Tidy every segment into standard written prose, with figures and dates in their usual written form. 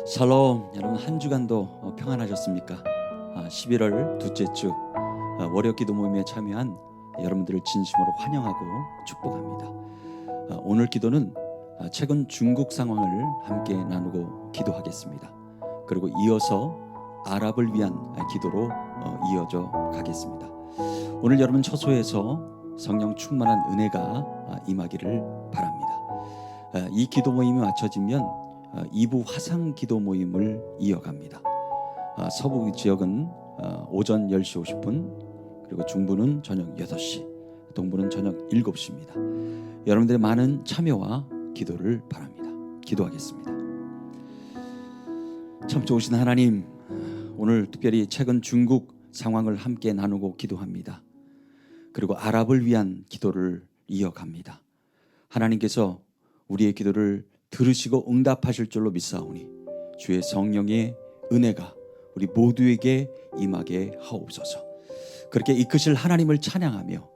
샬롬. 여러분, 한 주간도 평안하셨습니까? 11월 둘째 주 월요 기도 모임에 참여한 여러분들을 진심으로 환영하고 축복합니다. 오늘 기도는 최근 중국 상황을 함께 나누고 기도하겠습니다. 그리고 이어서 아랍을 위한 기도로 이어져 가겠습니다. 오늘 여러분 처소에서 성령 충만한 은혜가 임하기를 바랍니다. 이 기도 모임이 마쳐지면 2부 화상 기도 모임을 이어갑니다. 서부 지역은 오전 10시 50분, 그리고 중부는 저녁 8시, 동부는 저녁 7시입니다. 여러분들의 많은 참여와 기도를 바랍니다. 기도하겠습니다. 참 좋으신 하나님, 오늘 특별히 최근 중국 상황을 함께 나누고 기도합니다. 그리고 아랍을 위한 기도를 이어갑니다. 하나님께서 우리의 기도를 들으시고 응답하실 줄로 믿사오니 주의 성령의 은혜가 우리 모두에게 임하게 하옵소서. 그렇게 이끄실 하나님을 찬양하며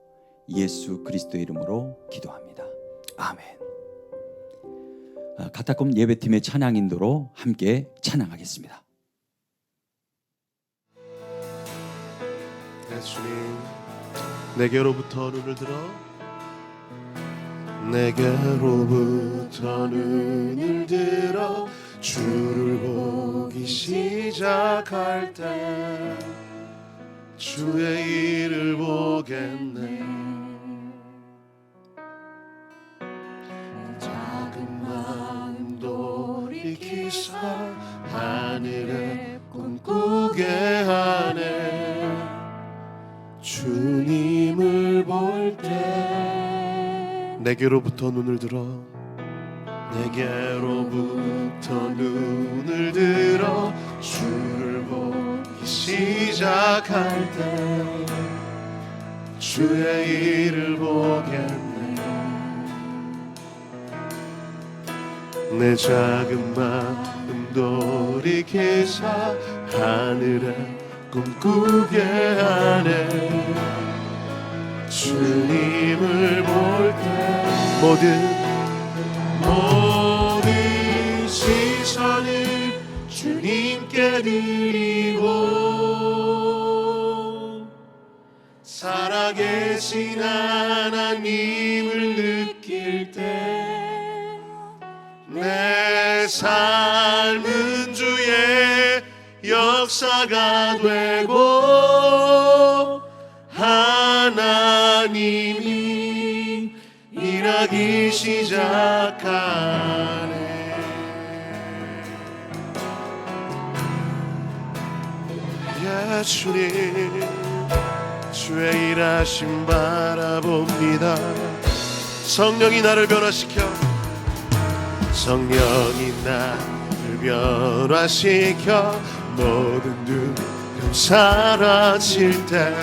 예수 그리스도의 이름으로 기도합니다. 아멘. 가타콤 예배팀의 찬양 인도로 함께 찬양하겠습니다. 네, 주님, 내게로부터 눈을 들어 내게로부터 눈을 들어 주를 보기 시작할 때 주의 일을 보겠네. 작은 마음 돌이키사 하늘에 꿈꾸게 하네. 주님을 볼 때 내게로부터 눈을 들어 내게로부터 눈을 들어 주를 보기 시작할 때 주의 일을 보겠네. 내 작은 마음 돌이키사 하늘에 꿈꾸게 하네. 주님을 볼 때 모든 시선을 주님께 드리고 살아계신 하나님을 느낄 때 내 삶은 주의 역사가 되고 하나님이 일하기 시작하네. 예수님, 주의 일하심 바라봅니다. 성령이 나를 변화시켜 성령이 나를 변화시켜 모든 두려움 사라질 때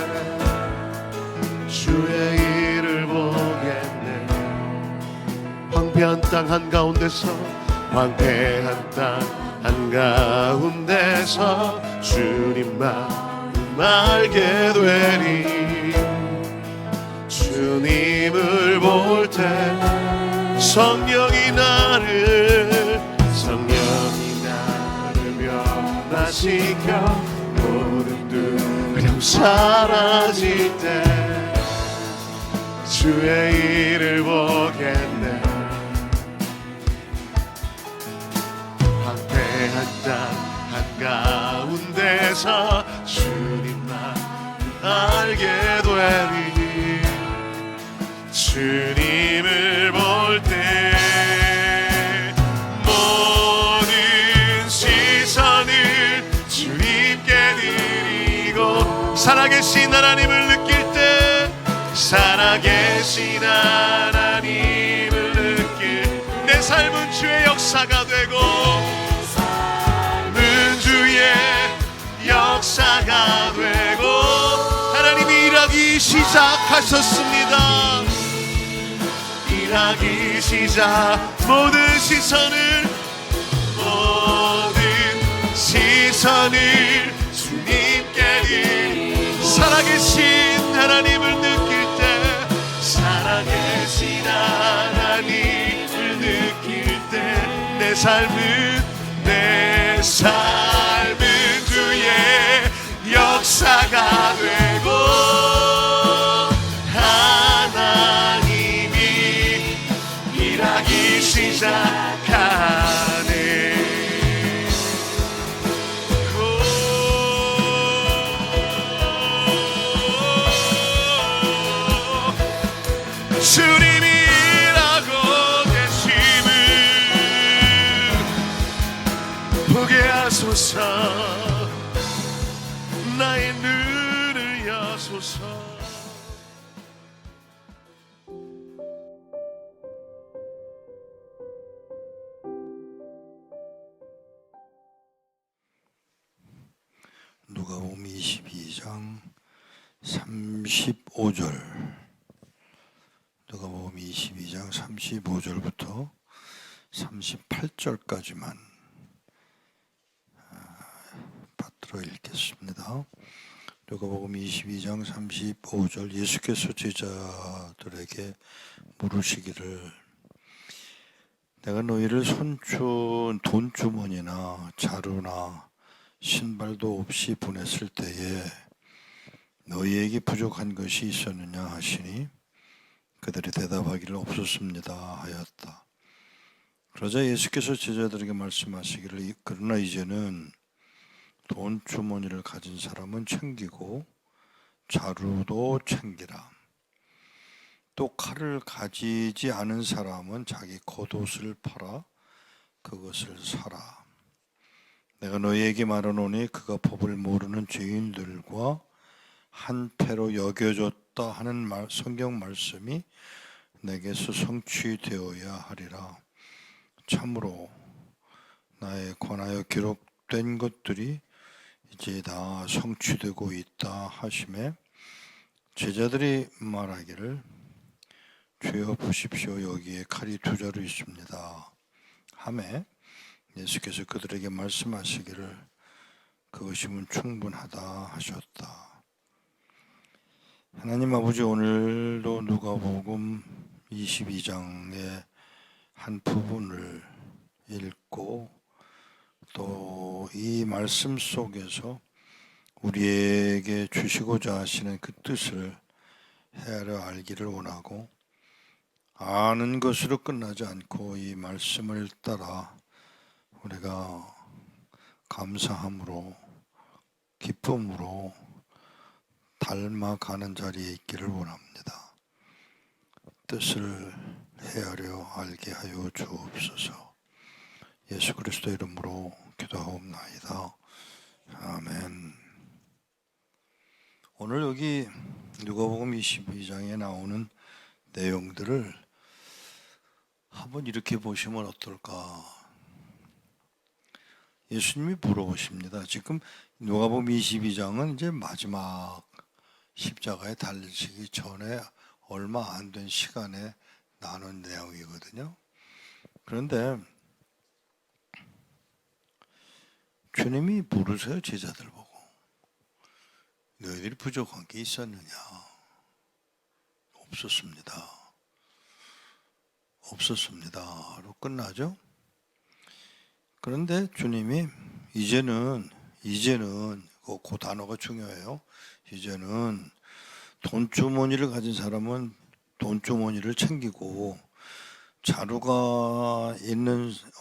주의 일을 보겠네. 황폐한 땅 한가운데서 황폐한 땅 한가운데서 주님 마음 알게 되리. 주님을 볼 때 성령이 나를 변화시켜 모든 두려움 사라질 때 주의 일을 보겠네. 황폐한 땅 한가운데서 주님만 알게 되리. 주님을 볼 때 모든 시선을 주님께 드리고 살아계신 하나님을 느낄 때 살아계신 하나님을 느낄 내 삶은 주의 역사가 되고 삶은 주의 역사가 되고 하나님이 일하기 시작하셨습니다. 일하기 시작 모든 시선을 주님께 드리고 살아계신 하나님을 느낄 때 살아계신 하나님을 느낄 때 내 삶은 내 내 삶은 주의 역사가 되고 하나님이 일하기 시작하네. 주님이 일하고 계심을 보게 하소서. 나의 눈을 여소서. 누가복음 22장 35절, 누가복음 22장 35절부터 38절까지만 받들어 읽겠습니다. 누가복음 22장 35절, 예수께서 제자들에게 물으시기를 내가 너희를 돈주머니나 자루나 신발도 없이 보냈을 때에 너희에게 부족한 것이 있었느냐 하시니 그들이 대답하기를 없었습니다 하였다. 그러자 예수께서 제자들에게 말씀하시기를 그러나 이제는 돈 주머니를 가진 사람은 챙기고 자루도 챙기라. 또 칼을 가지지 않은 사람은 자기 겉옷을 팔아 그것을 사라. 내가 너희에게 말하노니 그가 법을 모르는 죄인들과 한패로 여겨졌다 하는 성경 말씀이 내게서 성취되어야 하리라. 참으로 나에 관하여 기록된 것들이 이제 다 성취되고 있다 하시매 제자들이 말하기를 주여 보십시오 여기에 칼이 2자루 있습니다 하매 예수께서 그들에게 말씀하시기를 그것이면 충분하다 하셨다. 하나님 아버지, 오늘도 누가복음 22장의 한 부분을 읽고 또 이 말씀 속에서 우리에게 주시고자 하시는 그 뜻을 헤아려 알기를 원하고 아는 것으로 끝나지 않고 이 말씀을 따라 우리가 감사함으로 기쁨으로 닮아가는 자리에 있기를 원합니다. 뜻을 헤아려 알게 하여 주옵소서. 예수 그리스도 이름으로 기도하옵나이다. 아멘. 오늘 여기 누가복음 22장에 나오는 내용들을 한번 이렇게 보시면 어떨까? 예수님이 물어보십니다. 지금 누가복음 22장은 이제 마지막 십자가에 달리시기 전에 얼마 안 된 시간에 나눈 내용이거든요. 그런데 주님이 물으세요. 제자들 보고 너희들이 부족한 게 있었느냐? 없었습니다. 없었습니다로 끝나죠. 그런데 주님이 이제는 그 단어가 중요해요. 이제는 돈주머니를 가진 사람은 돈주머니를 챙기고 자루가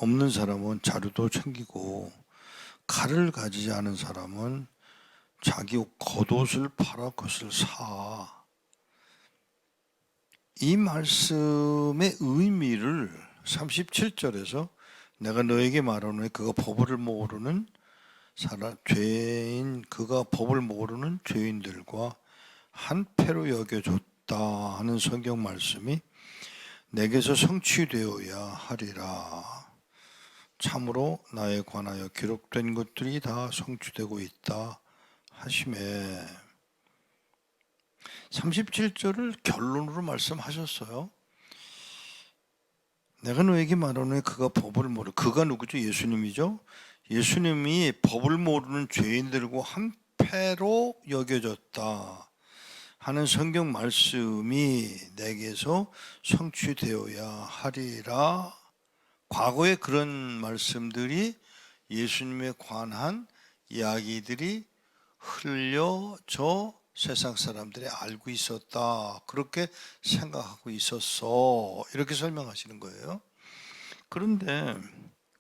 없는 사람은 자루도 챙기고 칼을 가지지 않은 사람은 자기 겉옷을 팔아 그것을 사. 이 말씀의 의미를 37절에서 내가 너에게 말하노니 그가 법을 모르는 그가 법을 모르는 죄인들과 한패로 여겨졌다 하는 성경 말씀이 내게서 성취되어야 하리라. 참으로 나에 관하여 기록된 것들이 다 성취되고 있다 하시매 37절을 결론으로 말씀하셨어요. 내가 너에게 말하노니 그가 법을 모르. 그가 누구죠? 예수님이죠. 예수님이 법을 모르는 죄인들과 한패로 여겨졌다 하는 성경 말씀이 내게서 성취되어야 하리라. 과거에 그런 말씀들이 예수님에 관한 이야기들이 흘려져 세상 사람들이 알고 있었다. 그렇게 생각하고 있었어. 이렇게 설명하시는 거예요. 그런데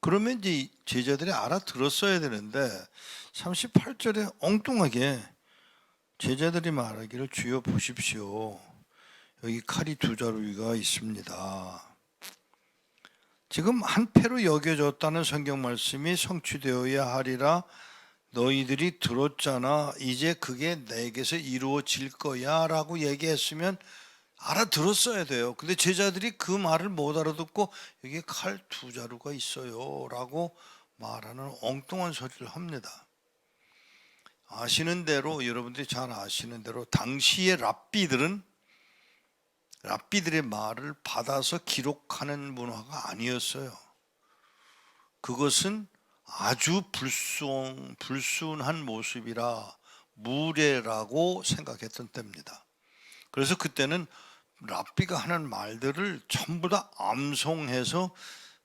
그러면 이제 제자들이 알아들었어야 되는데 38절에 엉뚱하게 제자들이 말하기를 주여 보십시오. 여기 칼이 두 자루가 있습니다. 지금 한패로 여겨졌다는 성경 말씀이 성취되어야 하리라 너희들이 들었잖아. 이제 그게 내게서 이루어질 거야 라고 얘기했으면 알아들었어야 돼요. 근데 제자들이 그 말을 못 알아듣고 여기 칼 두 자루가 있어요 라고 말하는 엉뚱한 소리를 합니다. 아시는 대로, 여러분들이 잘 아시는 대로 당시의 랍비들의 말을 받아서 기록하는 문화가 아니었어요. 그것은 아주 불순한 모습이라 무례라고 생각했던 때입니다. 그래서 그때는 랍비가 하는 말들을 전부 다 암송해서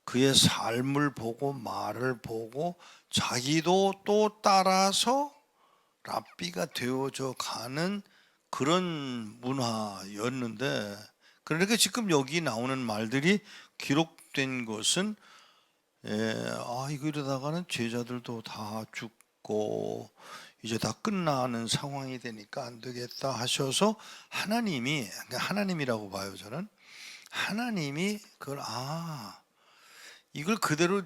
그의 삶을 보고 말을 보고 자기도 또 따라서 랍비가 되어져 가는 그런 문화였는데, 그러니까 지금 여기 나오는 말들이 기록된 것은 이거 이러다가는 제자들도 다 죽고 이제 다 끝나는 상황이 되니까 안 되겠다 하셔서 하나님이라고 봐요. 저는 하나님이 그걸 이걸 그대로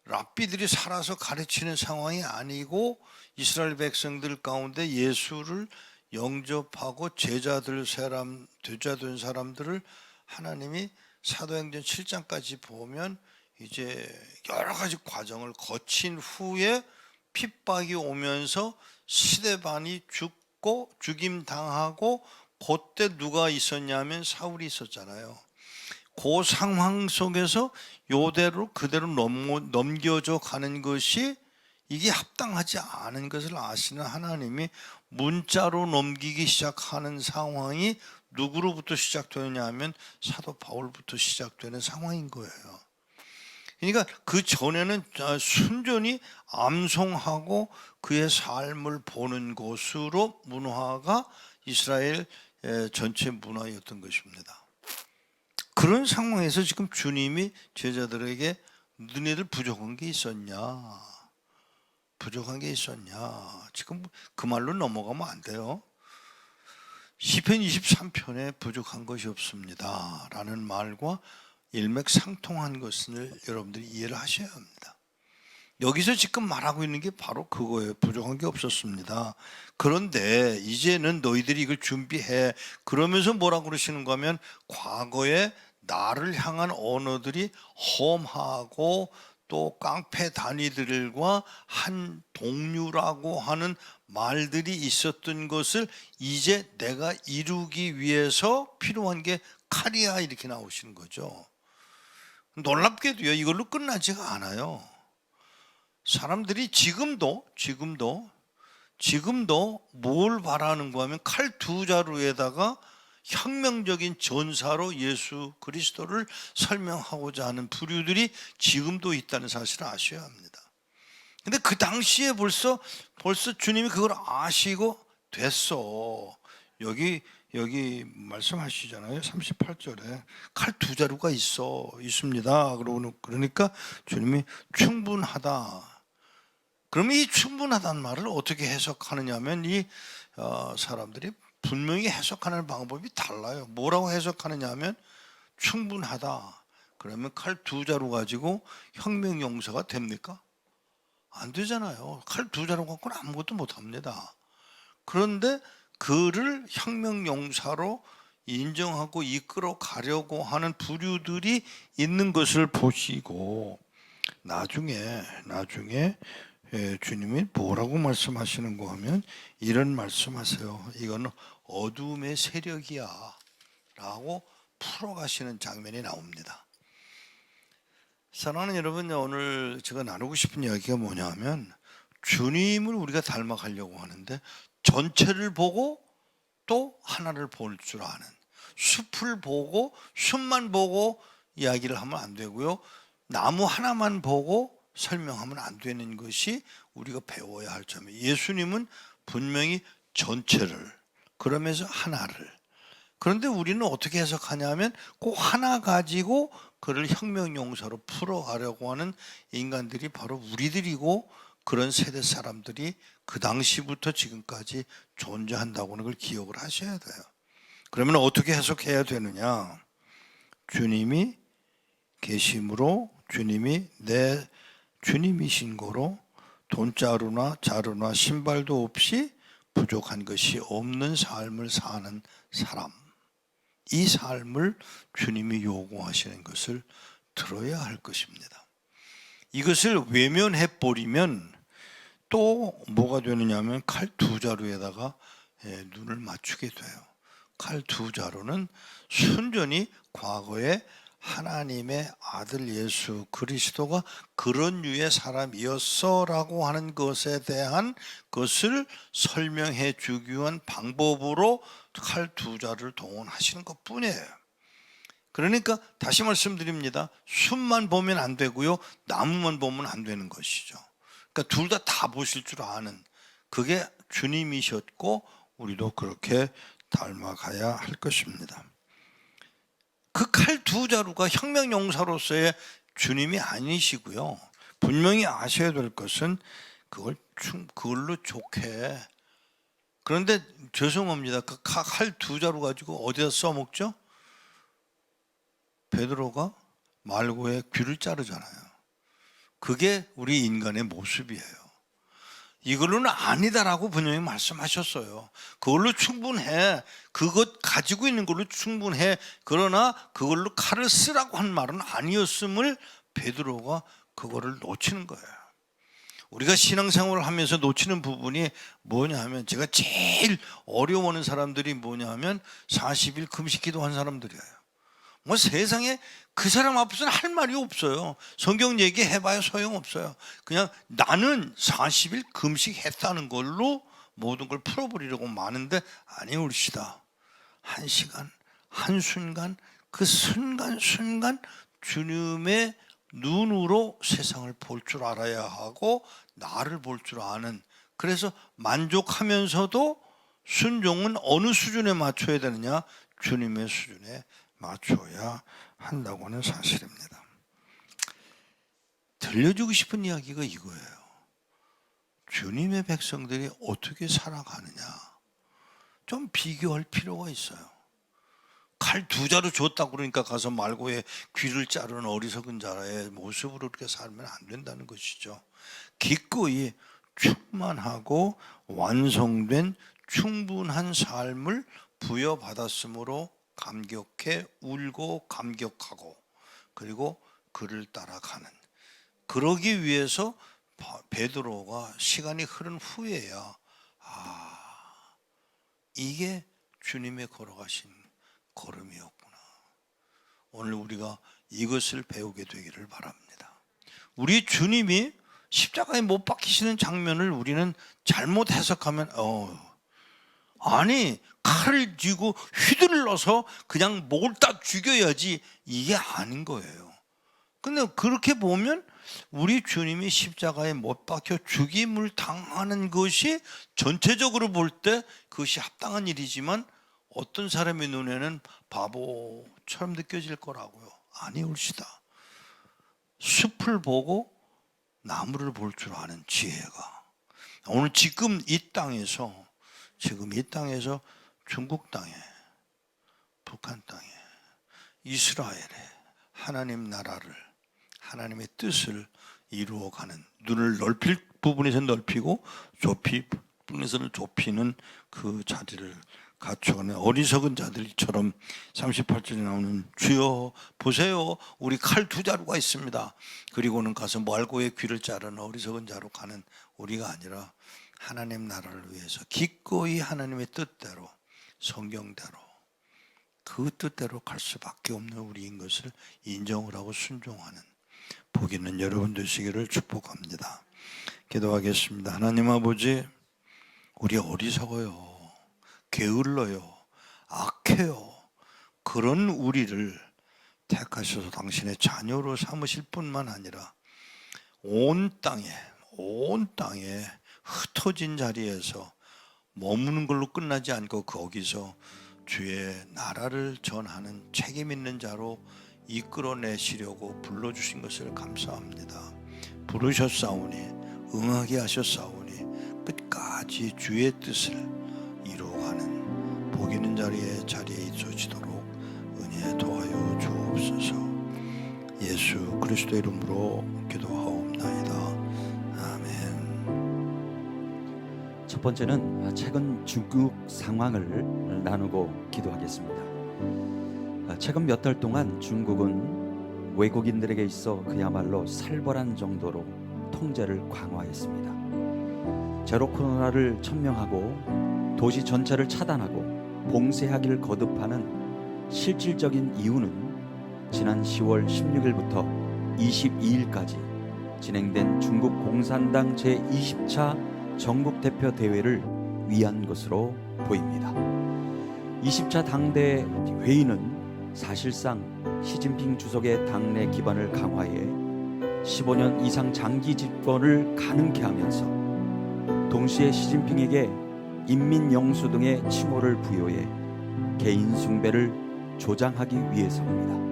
랍비들이 살아서 가르치는 상황이 아니고 이스라엘 백성들 가운데 예수를 영접하고 제자 된 사람들을 하나님이 사도행전 7장까지 보면 이제 여러 가지 과정을 거친 후에 핍박이 오면서 스데반이 죽고 죽임당하고 그때 누가 있었냐면 사울이 있었잖아요. 그 상황 속에서 그대로 넘겨져 가는 것이 이게 합당하지 않은 것을 아시는 하나님이 문자로 넘기기 시작하는 상황이 누구로부터 시작되느냐 하면 사도 바울부터 시작되는 상황인 거예요. 그러니까 그 전에는 순전히 암송하고 그의 삶을 보는 것으로 문화가 이스라엘 전체 문화였던 것입니다. 그런 상황에서 지금 주님이 제자들에게 너네들 부족한 게 있었냐? 지금 그 말로 넘어가면 안 돼요. 시편 23편에 부족한 것이 없습니다 라는 말과 일맥상통한 것을 여러분들이 이해를 하셔야 합니다. 여기서 지금 말하고 있는 게 바로 그거예요. 부족한 게 없었습니다. 그런데 이제는 너희들이 이걸 준비해. 그러면서 뭐라고 그러시는가 하면 과거에 나를 향한 언어들이 험하고 또 깡패 단위들과 한 동류라고 하는 말들이 있었던 것을 이제 내가 이루기 위해서 필요한 게 칼이야 이렇게 나오시는 거죠. 놀랍게도요, 이걸로 끝나지가 않아요. 사람들이 지금도 뭘 바라는가 하면 칼 두 자루에다가 혁명적인 전사로 예수 그리스도를 설명하고자 하는 부류들이 지금도 있다는 사실을 아셔야 합니다. 근데 그 당시에 벌써 주님이 그걸 아시고 됐어. 여기 말씀하시잖아요. 38절에 칼 두 자루가 있습니다. 그러니까 주님이 충분하다. 그러면 이 충분하다는 말을 어떻게 해석하느냐 하면 이 사람들이 분명히 해석하는 방법이 달라요. 뭐라고 해석하느냐 하면 충분하다. 그러면 칼 두 자루 가지고 혁명 용사가 됩니까? 안 되잖아요. 칼 두 자루 갖고는 아무것도 못 합니다. 그런데 그를 혁명 용사로 인정하고 이끌어 가려고 하는 부류들이 있는 것을 보시고 나중에 주님이 뭐라고 말씀하시는가 하면 이런 말씀하세요. 이건 어둠의 세력이야 라고 풀어가시는 장면이 나옵니다. 사랑하는 여러분, 오늘 제가 나누고 싶은 이야기가 뭐냐 하면 주님을 우리가 닮아가려고 하는데 전체를 보고 또 하나를 볼 줄 아는, 숲을 보고 숲만 보고 이야기를 하면 안 되고요, 나무 하나만 보고 설명하면 안 되는 것이 우리가 배워야 할 점이에요. 예수님은 분명히 전체를, 그러면서 하나를. 그런데 우리는 어떻게 해석하냐면 그 하나 가지고 그를 혁명용사로 풀어가려고 하는 인간들이 바로 우리들이고, 그런 세대 사람들이 그 당시부터 지금까지 존재한다고 하는 걸 기억을 하셔야 돼요. 그러면 어떻게 해석해야 되느냐? 주님이 계심으로, 주님이 내 주님이신 거로, 돈자루나 자루나 신발도 없이 부족한 것이 없는 삶을 사는 사람, 이 삶을 주님이 요구하시는 것을 들어야 할 것입니다. 이것을 외면해 버리면 또 뭐가 되느냐 하면 칼 두 자루에다가 눈을 맞추게 돼요. 칼 두 자루는 순전히 과거에 하나님의 아들 예수 그리스도가 그런 류의 사람이었어라고 하는 것에 대한 것을 설명해 주기 위한 방법으로 칼 두 자루를 동원하시는 것뿐이에요. 그러니까 다시 말씀드립니다. 숲만 보면 안 되고요, 나무만 보면 안 되는 것이죠. 그러니까 둘 다 보실 줄 아는, 그게 주님이셨고 우리도 그렇게 닮아가야 할 것입니다. 그 칼 두 자루가 혁명용사로서의 주님이 아니시고요, 분명히 아셔야 될 것은 그걸로 좋게. 그런데 죄송합니다. 그 칼 두 자루 가지고 어디다 써먹죠? 베드로가 말고의 귀를 자르잖아요. 그게 우리 인간의 모습이에요. 이걸로는 아니다라고 분명히 말씀하셨어요. 그걸로 충분해. 그것 가지고 있는 걸로 충분해. 그러나 그걸로 칼을 쓰라고 한 말은 아니었음을 베드로가 그거를 놓치는 거예요. 우리가 신앙생활을 하면서 놓치는 부분이 뭐냐 하면, 제가 제일 어려워하는 사람들이 뭐냐 하면 40일 금식 기도한 사람들이에요. 뭐 세상에 그 사람 앞에서는 할 말이 없어요. 성경 얘기해봐야 소용없어요. 그냥 나는 40일 금식했다는 걸로 모든 걸 풀어버리려고 마는데, 아니올시다. 한 시간, 한순간, 그 순간순간 주님의 눈으로 세상을 볼 줄 알아야 하고 나를 볼 줄 아는, 그래서 만족하면서도 순종은 어느 수준에 맞춰야 되느냐? 주님의 수준에 맞춰야 한다고 하는 사실입니다. 들려주고 싶은 이야기가 이거예요. 주님의 백성들이 어떻게 살아가느냐, 좀 비교할 필요가 있어요. 칼 두 자루 줬다고 그러니까 가서 말고의 귀를 자르는 어리석은 자의 모습으로 그렇게 살면 안 된다는 것이죠. 기꺼이 충만하고 완성된 충분한 삶을 부여받았으므로 감격해 울고 감격하고, 그리고 그를 따라가는, 그러기 위해서 베드로가 시간이 흐른 후에야 이게 주님의 걸어가신 걸음이었구나. 오늘 우리가 이것을 배우게 되기를 바랍니다. 우리 주님이 십자가에 못 박히시는 장면을 우리는 잘못 해석하면 아니 칼을 쥐고 휘둘러서 그냥 몰다 죽여야지, 이게 아닌 거예요. 근데 그렇게 보면 우리 주님이 십자가에 못 박혀 죽임을 당하는 것이 전체적으로 볼 때 그것이 합당한 일이지만 어떤 사람의 눈에는 바보처럼 느껴질 거라고요. 아니올시다. 숲을 보고 나무를 볼 줄 아는 지혜가 오늘 지금 이 땅에서 중국 땅에, 북한 땅에, 이스라엘에 하나님 나라를, 하나님의 뜻을 이루어가는, 눈을 넓힐 부분에서는 넓히고 좁힐 부분에서는 좁히는 그 자리를 갖춰가는 어리석은 자들처럼 38절에 나오는 주여 보세요, 우리 칼 두 자루가 있습니다. 그리고는 가서 말고의 귀를 자르는 어리석은 자로 가는 우리가 아니라 하나님 나라를 위해서 기꺼이 하나님의 뜻대로, 성경대로, 그 뜻대로 갈 수밖에 없는 우리인 것을 인정을 하고 순종하는 복 있는 여러분 되시기를 축복합니다. 기도하겠습니다. 하나님 아버지, 우리 어리석어요, 게을러요, 악해요. 그런 우리를 택하셔서 당신의 자녀로 삼으실 뿐만 아니라 온 땅에 흩어진 자리에서 머무는 걸로 끝나지 않고 거기서 주의 나라를 전하는 책임 있는 자로 이끌어내시려고 불러주신 것을 감사합니다. 부르셨사오니 응하게 하셨사오니 끝까지 주의 뜻을 이루어가는 복 있는 자리에 있어지도록 은혜 도하여 주옵소서. 예수 그리스도의 이름으로 기도하옵나이다. 아멘. 첫 번째는 최근 중국 상황을 나누고 기도하겠습니다. 최근 몇 달 동안 중국은 외국인들에게 있어 그야말로 살벌한 정도로 통제를 강화했습니다. 제로 코로나를 천명하고 도시 전체를 차단하고 봉쇄하기를 거듭하는 실질적인 이유는 지난 10월 16일부터 22일까지 진행된 중국 공산당 제20차 전국 대표 대회를 위한 것으로 보입니다. 20차 당대 회의는 사실상 시진핑 주석의 당내 기반을 강화해 15년 이상 장기 집권을 가능케 하면서 동시에 시진핑에게 인민 영수 등의 칭호를 부여해 개인 숭배를 조장하기 위해서입니다.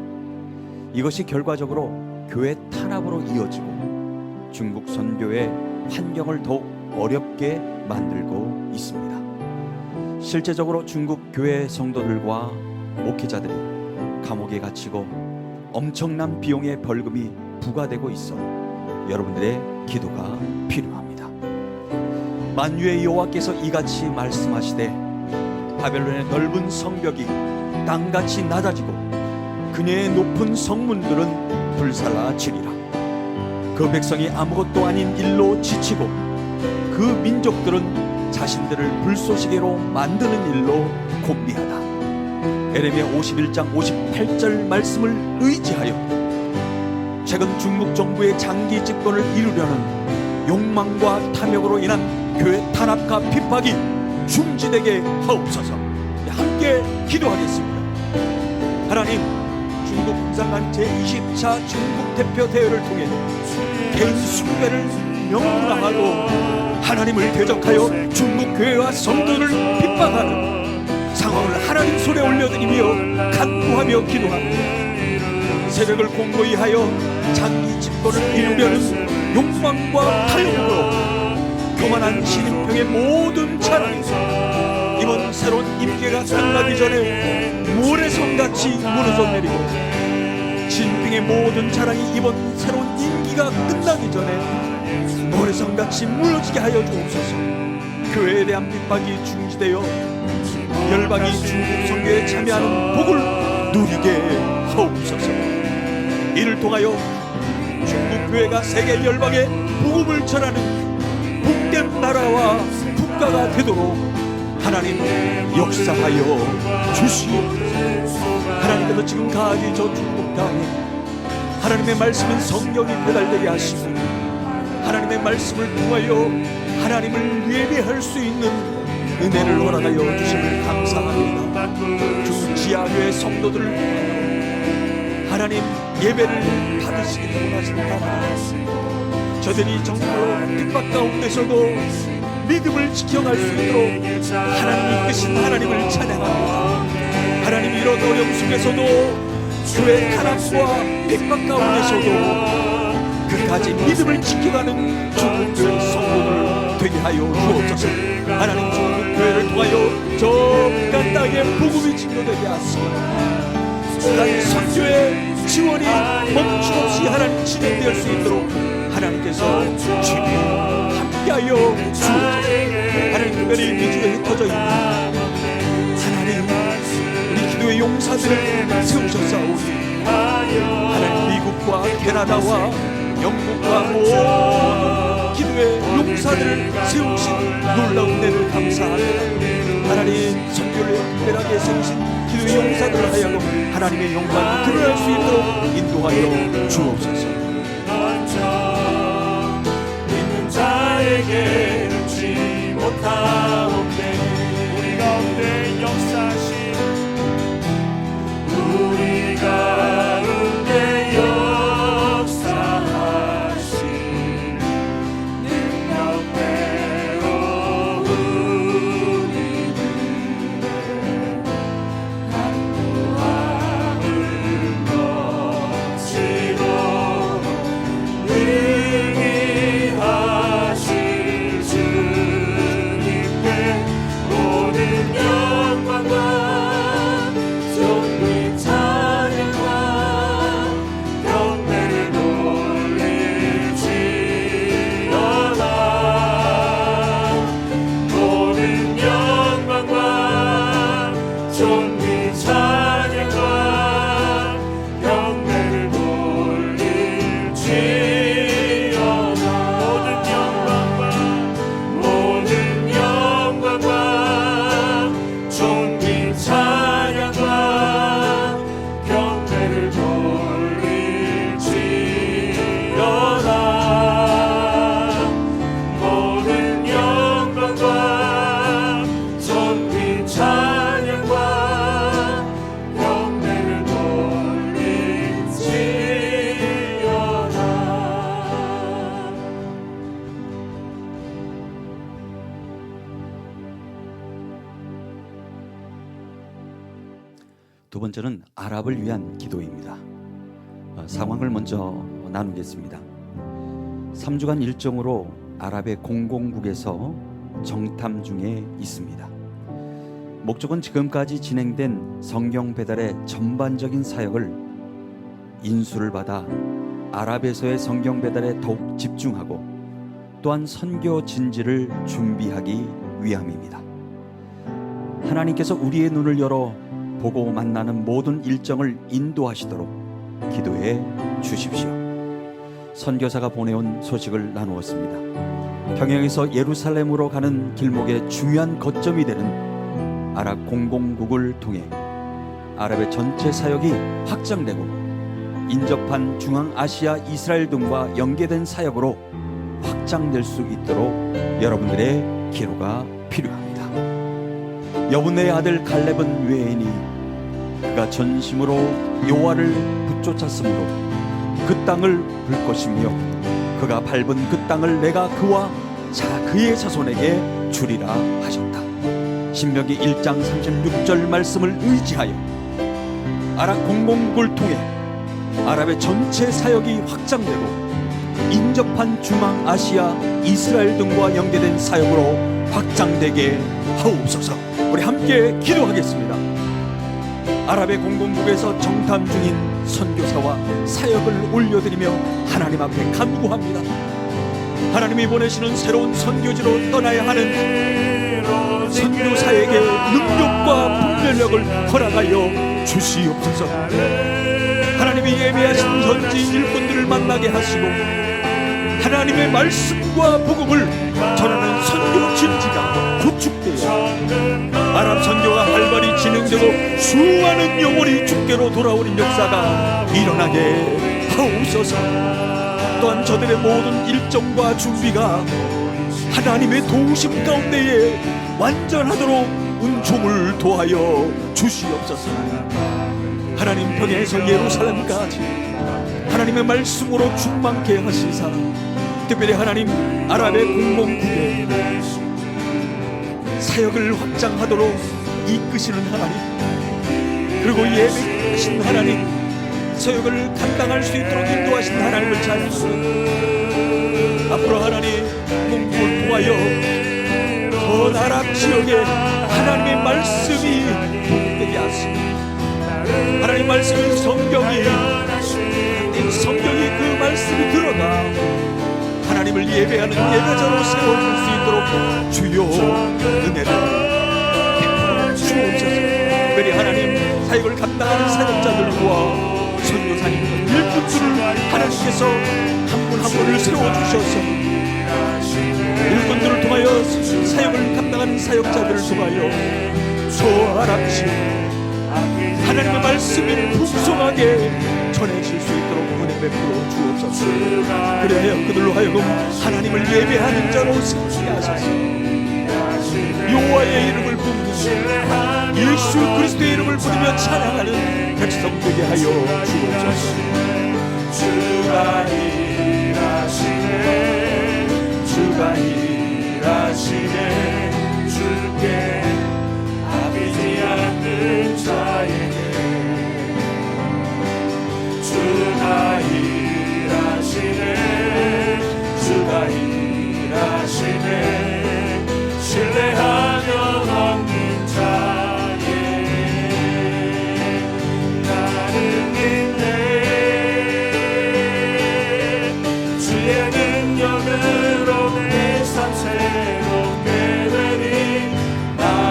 이것이 결과적으로 교회 탄압으로 이어지고 중국 선교의 환경을 더욱 어렵게 만들고 있습니다. 실제적으로 중국 교회 성도들과 목회자들이 감옥에 갇히고 엄청난 비용의 벌금이 부과되고 있어 여러분들의 기도가 필요합니다. 만유의 여호와께서 이같이 말씀하시되 바벨론의 넓은 성벽이 땅같이 낮아지고 그녀의 높은 성문들은 불살라지리라. 그 백성이 아무것도 아닌 일로 지치고 그 민족들은 자신들을 불쏘시개로 만드는 일로 곤비하다. 에레미야 51장 58절 말씀을 의지하여 최근 중국 정부의 장기 집권을 이루려는 욕망과 탐욕으로 인한 교회 탄압과 핍박이 중지되게 하옵소서. 함께 기도하겠습니다. 하나님, 중국 공산당 제20차 중국 대표 대회를 통해 개인 숭배를 명랑하고 하나님을 대적하여 중국 교회와 성도를 핍박하는 상황을 하나님 손에 올려드리며 간구하며 기도합니다. 새벽을 공고히 하여 장기 집권을 이루려는 욕망과 탐욕으로 교만한 시진핑의 모든 자랑이 이번 새로운 임기가 끝나기 전에 모래성같이 무너져 내리고 시진핑의 모든 자랑이 이번 새로운 임기가 끝나기 전에 모래성같이 무너지게 하여 주옵소서. 교회에 대한 핍박이 중지되어 열방이 중국 선교에 참여하는 복을 누리게 하옵소서. 이를 통하여 중국 교회가 세계 열방에 복음을 전하는 복된 나라와 국가가 되도록 하나님 역사하여 주시옵소서. 하나님께서 지금 가지 저 중국 땅에 하나님의 말씀인 성경이 배달되게 하시고 하나님의 말씀을 통하여 하나님을 예배할 수 있는 은혜를 허락하여 주심을 감사합니다. 중국 지하교회 성도들을 통하여 하나님 예배를 받으시기를 원하십니다. 저들이 정말로 핍박 가운데서도 믿음을 지켜갈 수 있도록 하나님이 이끄신 하나님을 찬양합니다. 하나님 이런 어려움 속에서도 교회 탄압과 핍박 가운데서도 끝까지 믿음을 지켜가는 중국 교회 성도들 되게 하여 주옵소서. 하나님 중국 교회를 통하여 저 북한 땅에 복음이 증거되게 하시고 북한 선교의 지원이 멈춤없이 하나님 진행될 수 있도록 하나님께서 주님 함께하여 주옵소서. 하나님 특별히 미주에 흩어져 있는 하나님 우리 기도의 용사들을 세우셨사오니 하나님 미국과 캐나다와 영국과 모든 기도의 용사들을 세우신 놀라운 은혜를 감사합니다. 하나님 선교를 특별하게 세우신 기도의 용사들을 하여금 하나님의 영광이 드러날 수 있도록 인도하여 주옵소서. 믿는 자에게 놓지 못하옵네. 우리 가운데 역사하신 우리 가운데 역사하신 존귀 찬양과 경배를 돌릴지어다. 모든 영광과 존귀 찬양과 경배를 돌릴지어다. 모든 영광과 존귀 찬양과 경배를 돌릴지어다. 두 번째는 아랍을 위한 기도입니다. 상황을 먼저 나누겠습니다. 3주간 일정으로 아랍의 공공국에서 정탐 중에 있습니다. 목적은 지금까지 진행된 성경 배달의 전반적인 사역을 인수를 받아 아랍에서의 성경 배달에 더욱 집중하고 또한 선교 진지를 준비하기 위함입니다. 하나님께서 우리의 눈을 열어 보고 만나는 모든 일정을 인도하시도록 기도해 주십시오. 선교사가 보내온 소식을 나누었습니다. 평양에서 예루살렘으로 가는 길목의 중요한 거점이 되는 아랍 공공국을 통해 아랍의 전체 사역이 확장되고 인접한 중앙아시아 이스라엘 등과 연계된 사역으로 확장될 수 있도록 여러분들의 기도가 필요합니다. 여분의 아들 갈렙은 외인이 그가 전심으로 여호와를 붙쫓았으므로 그 땅을 불 것이며 그가 밟은 그 땅을 내가 그와 그의 자손에게 주리라 하셨다. 신명기 1장 36절 말씀을 의지하여 아랍 공공국을 통해 아랍의 전체 사역이 확장되고 인접한 중앙아시아 이스라엘 등과 연계된 사역으로 확장되게 하옵소서. 우리 함께 기도하겠습니다. 아랍의 공공국에서 정탐 중인 선교사와 사역을 올려드리며 하나님 앞에 간구합니다. 하나님이 보내시는 새로운 선교지로 떠나야 하는 선교사에게 능력과 분별력을 허락하여 주시옵소서. 하나님이 예배하신 현지 일꾼들을 만나게 하시고 하나님의 말씀과 복음을 전하는 선교 진지가 구축되어 아랍 선교가 활발히 진행되고 수많은 영혼이 주께로 돌아오는 역사가 일어나게 하옵소서. 또한 저들의 모든 일정과 준비가 하나님의 도우심 가운데에 완전하도록 은총을 도하여 주시옵소서. 하나님 평양에서 예루살렘까지 하나님의 말씀으로 충만케 하시사 특별히 하나님 아랍의 공공국에 사역을 확장하도록 이끄시는 하나님, 그리고 예배하신 하나님, 사역을 감당할 수 있도록 인도하신 하나님을 찬양합니다. 앞으로 하나님 공국을 통하여 전 아랍 지역에 하나님의 말씀이 복되게 하시고 하나님 말씀이 성경이 그 말씀이 들어가 하나님을 예배하는 예배자로 세워줄 수 있도록 주여 은혜를 베풀어 주옵소서. 특별히 하나님 사역을 감당하는 사역자들과 선교사님 일꾼들을 하나님께서 한 분 한 분을 세워주셔서 일꾼들을 통하여 사역을 감당하는 사역자들을 통하여 저 아랍 지역 하나님의 말씀이 풍성하게 전해질 수 있도록 은혜 베풀어 주옵소서. 그래야 그들로 하여금 하나님을 예배하는 자로 세우게 하소서. 여호와의 이름을 부르며 예수 그리스도의 이름을 부르며 찬양하는 백성 되게 하여 주옵소서. 주가 일하시네, 주가 일하시네. 주께 아비지 않는 자에게 주가 일하시네, 주가 일하시네. 신뢰하며 먹는 자에게 나는 믿네. 주의 능력으로 내 삶 새롭게 되니 나는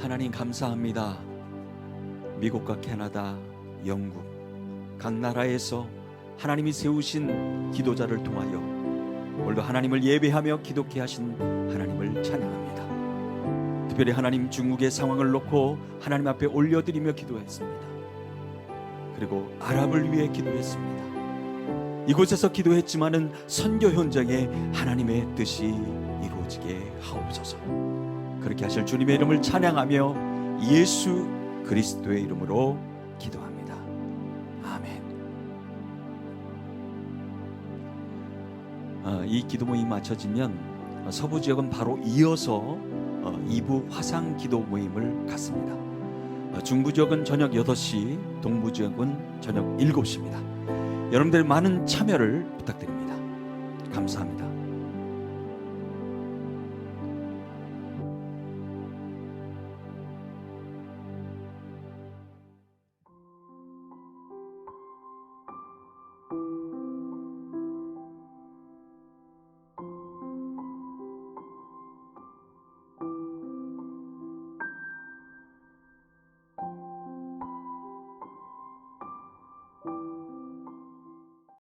하나님 감사합니다. 미국과 캐나다, 영국 각 나라에서 하나님이 세우신 기도자를 통하여 오늘도 하나님을 예배하며 기도케 하신 하나님을 찬양합니다. 특별히 하나님 중국의 상황을 놓고 하나님 앞에 올려드리며 기도했습니다. 그리고 아랍을 위해 기도했습니다. 이곳에서 기도했지만은 선교 현장에 하나님의 뜻이 이루어지게 하옵소서. 그렇게 하실 주님의 이름을 찬양하며 예수 그리스도의 이름으로 기도합니다. 아멘. 이 기도 모임이 마쳐지면 서부 지역은 바로 이어서 2부 화상 기도 모임을 갖습니다. 중부 지역은 저녁 8시, 동부 지역은 저녁 7시입니다. 여러분들의 많은 참여를 부탁드립니다. 감사합니다.